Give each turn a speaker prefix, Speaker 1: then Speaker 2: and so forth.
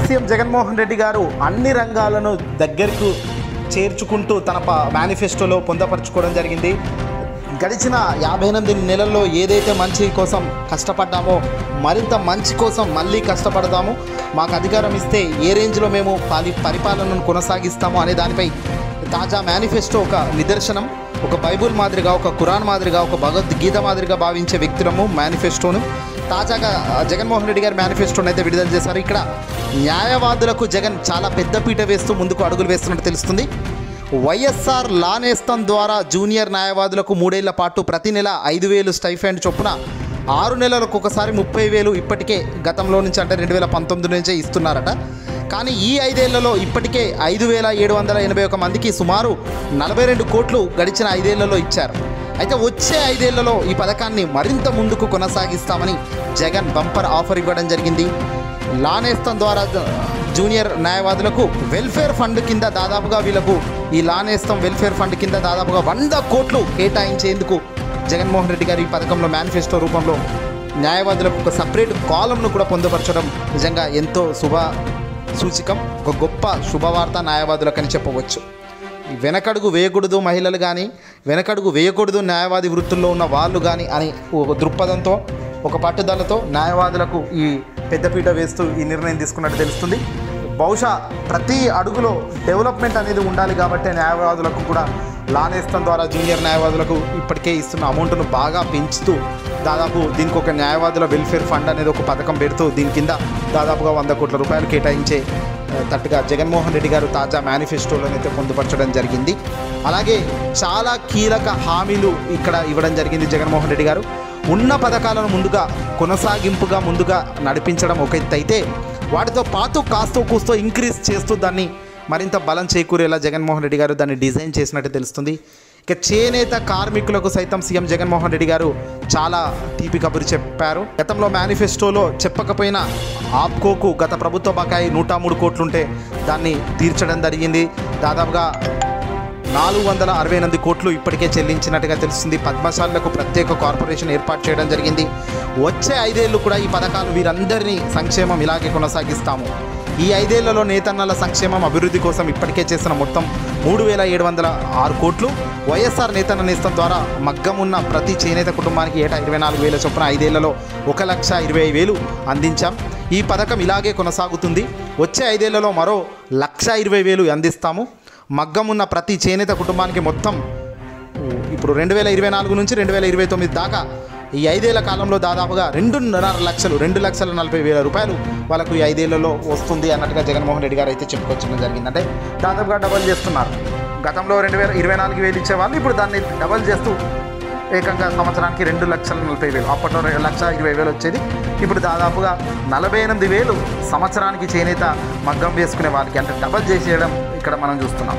Speaker 1: CM Jaganmohan Reddy గారు అన్ని రంగాలను దగ్గరకు చేర్చుకుంటూ తన మేనిఫెస్టోలో పొందపరచుకోవడం జరిగింది. గడిచిన 58 నెలల్లో ఏదైతే మంచి కోసం కష్టపడ్డామో మరింత మంచి కోసం మళ్ళీ కష్టపడదాము, మాకు అధికారం ఇస్తే ఏ రేంజ్లో మేము పరిపాలనను కొనసాగిస్తాము అనే దానిపై తాజా మేనిఫెస్టో ఒక నిదర్శనం. ఒక బైబుల్ మాదిరిగా, ఒక ఖురాన్ మాదిరిగా, ఒక భగవద్గీత మాదిరిగా భావించే వ్యక్తులము మేనిఫెస్టోను. తాజాగా జగన్మోహన్ రెడ్డి గారు మేనిఫెస్టోను అయితే విడుదల చేశారు. ఇక్కడ న్యాయవాదులకు జగన్ చాలా పెద్దపీట వేస్తూ ముందుకు అడుగులు వేస్తున్నట్టు తెలుస్తుంది. వైఎస్ఆర్ లా నేస్తం ద్వారా జూనియర్ న్యాయవాదులకు 3 ఏళ్ల పాటు ప్రతి నెల 5,000 స్టైఫండ్ చొప్పున 6 నెలలకు ఒకసారి 30,000 ఇప్పటికే గతంలో నుంచి అంటే 2019 నుంచే ఇస్తున్నారట. కానీ ఈ 5 ఏళ్లలో ఇప్పటికే 5,781 మందికి సుమారు 42 కోట్లు గడిచిన 5 ఏళ్లలో ఇచ్చారు. అయితే వచ్చే 5 ఏళ్లలో ఈ పథకాన్ని మరింత ముందుకు కొనసాగిస్తామని జగన్ బంపర్ ఆఫర్ ఇవ్వడం జరిగింది. లా నేస్తం ద్వారా జూనియర్ న్యాయవాదులకు వెల్ఫేర్ ఫండ్ కింద దాదాపుగా వీళ్ళకు ఈ లా నేస్తం వెల్ఫేర్ ఫండ్ కింద దాదాపుగా 100 కోట్లు కేటాయించేందుకు జగన్మోహన్ రెడ్డి గారు ఈ పథకంలో మేనిఫెస్టో రూపంలో న్యాయవాదులకు ఒక సపరేట్ కాలంను కూడా పొందుపరచడం నిజంగా ఎంతో శుభ సూచికం, ఒక గొప్ప శుభవార్త న్యాయవాదులకని చెప్పవచ్చు. వెనకడుగు వేయకూడదు మహిళలు కానీ, వెనకడుగు వేయకూడదు న్యాయవాది వృత్తుల్లో ఉన్న వాళ్ళు కానీ అని ఒక దృక్పథంతో, ఒక పట్టుదలతో న్యాయవాదులకు ఈ పెద్దపీట వేస్తూ ఈ నిర్ణయం తీసుకున్నట్టు తెలుస్తుంది. బహుశా ప్రతి అడుగులో డెవలప్మెంట్ అనేది ఉండాలి కాబట్టి న్యాయవాదులకు కూడా లా నేస్తం ద్వారా జూనియర్ న్యాయవాదులకు ఇప్పటికే ఇస్తున్న అమౌంట్ను బాగా పెంచుతూ దాదాపు దీనికి ఒక న్యాయవాదుల వెల్ఫేర్ ఫండ్ అనేది ఒక పథకం పెడుతూ దీని కింద దాదాపుగా 100 కోట్ల రూపాయలు కేటాయించే తట్టుగా జగన్మోహన్ రెడ్డి గారు తాజా మేనిఫెస్టోలోనైతే పొందుపరచడం జరిగింది. అలాగే చాలా కీలక హామీలు ఇక్కడ ఇవ్వడం జరిగింది జగన్మోహన్ రెడ్డి గారు. ఉన్న పథకాలను ముందుగా కొనసాగింపుగా ముందుగా నడిపించడం ఒక ఎత్తు అయితే, వాటితో పాటు కాస్తో కూస్తో ఇంక్రీజ్ చేస్తూ దాన్ని మరింత బలం చేకూరేలా జగన్మోహన్ రెడ్డి గారు దాన్ని డిజైన్ చేసినట్టు తెలుస్తుంది. ఇక చేనేత కార్మికులకు సైతం సీఎం జగన్మోహన్ రెడ్డి గారు చాలా తీపి కబురు చెప్పారు. గతంలో మేనిఫెస్టోలో చెప్పకపోయినా ఆప్కోకు గత ప్రభుత్వ బకాయి 103 కోట్లుంటే దాన్ని తీర్చడం జరిగింది. దాదాపుగా 468 కోట్లు ఇప్పటికే చెల్లించినట్టుగా తెలుస్తుంది. పద్మశాలకు ప్రత్యేక కార్పొరేషన్ ఏర్పాటు చేయడం జరిగింది. వచ్చే 5 ఏళ్ళు కూడా ఈ పథకాలు వీరందరినీ సంక్షేమం ఇలాగే కొనసాగిస్తాము. ఈ 5 ఏళ్లలో నేతన్నల సంక్షేమం అభివృద్ధి కోసం ఇప్పటికే చేసిన మొత్తం 3,706 కోట్లు. వైఎస్ఆర్ నేతన్న నేస్తం ద్వారా మగ్గం ఉన్న ప్రతి చేనేత కుటుంబానికి ఏటా 24,000 చొప్పున 5 ఏళ్లలో 1,25,000 అందించాం. ఈ పథకం ఇలాగే కొనసాగుతుంది. వచ్చే 5 ఏళ్లలో మరో 1,20,000 అందిస్తాము. మగ్గం ఉన్న ప్రతి చేనేత కుటుంబానికి మొత్తం ఇప్పుడు 2024 నుంచి 2029 దాకా ఈ 5 ఏళ్ల కాలంలో దాదాపుగా 2.5 లక్షలు 2,40,000 రూపాయలు వాళ్ళకు ఈ 5 ఏళ్లలో వస్తుంది అన్నట్టుగా జగన్మోహన్ రెడ్డి గారు అయితే చెప్పుకొచ్చడం జరిగింది. అంటే దాదాపుగా డబల్ చేస్తున్నారు. గతంలో 2,24,000 ఇచ్చేవాళ్ళు ఇప్పుడు దాన్ని డబల్ చేస్తూ ఏకంగా సంవత్సరానికి 2,40,000, అప్పట్లో 1,20,000 వచ్చేది. ఇప్పుడు దాదాపుగా 48,000 సంవత్సరానికి చేనేత మగ్గం వేసుకునే వాళ్ళకి అంటే డబల్ చేసేయడం ఇక్కడ మనం చూస్తున్నాం.